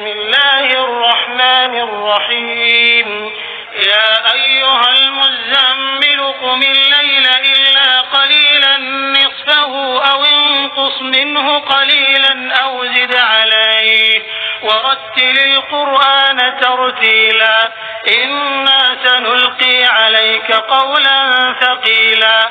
بسم الله الرحمن الرحيم يا أيها المزمل قم الليل إلا قليلا نصفه أو انقص منه قليلا أو زد عليه ورتل القرآن ترتيلا إنا سنلقي عليك قولا ثقيلا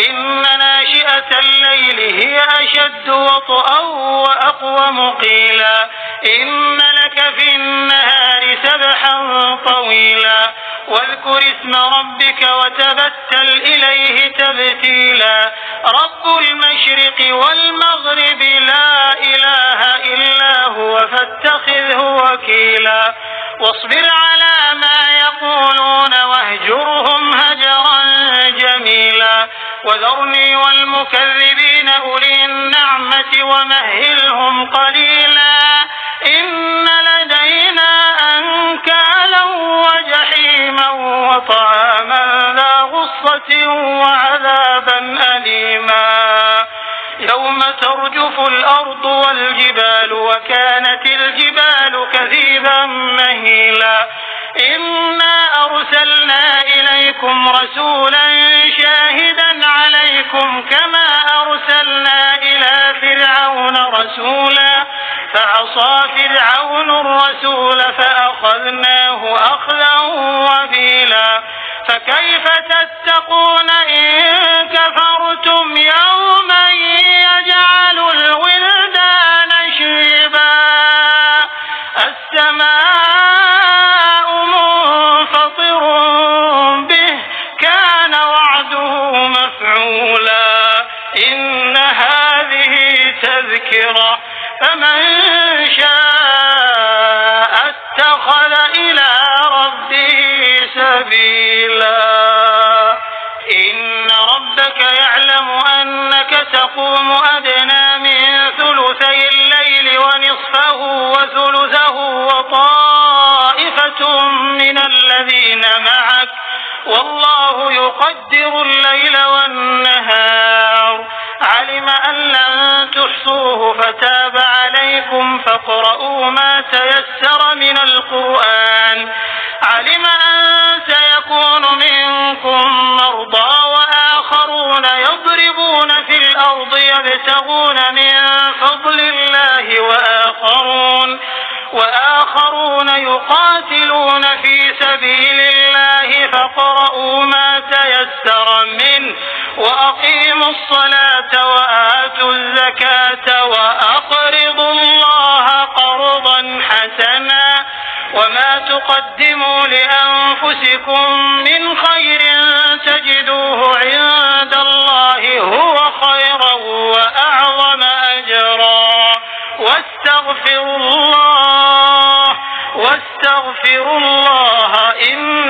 إن ناشئة الليل هي أشد وطئا وأقوم قيلا إن لك في النهار سبحا طويلا واذكر اسم ربك وتبتل إليه تبتيلا رب المشرق والمغرب لا إله إلا هو فاتخذه وكيلا واصبر على ما يقولون واهجرهم هجرا جميلا وذرني والمكذبين أولي النعمة ومهلهم قليلا إن لدينا أنكالا وجحيما وطعاما ذا غصة وعذابا أليما يوم ترجف الأرض والجبال وكانت الجبال كثيبا مهيلا إنا أرسلنا إليكم رسولا شاهدا عليكم كما أرسلنا إلى فرعون رسولا فعصى فرعون الرسول فأخذناه أخذا وبيلا فكيف تتقون إن كفرتم يوما يجعل الولدان شيبا السماء منفطر به كان وعده مفعولا إن هذه تذكرة فمن شاء اتخذ إلى ربه سبيلا إن ربك يعلم أنك تقوم أدنى من ثلثي الليل ونصفه وثلثه وطائفة من الذين معك والله يقدر الليل والنهار علم أن لن تحصوه فتاب عليكم فاقرؤوا ما تيسر من القرآن علم أن سيكون منكم مرضى وآخرون يضربون في الأرض يبتغون من فضل الله وآخرون يقاتلون في سبيل الله فاقرؤوا ما تيسر منه وأقيموا الصلاة وآتوا الزكاة وأقرضوا الله قرضا حسنا وما تقدموا لأنفسكم من خير تجدوه عند الله هو خيرا وأعظم أجرا واستغفروا الله إن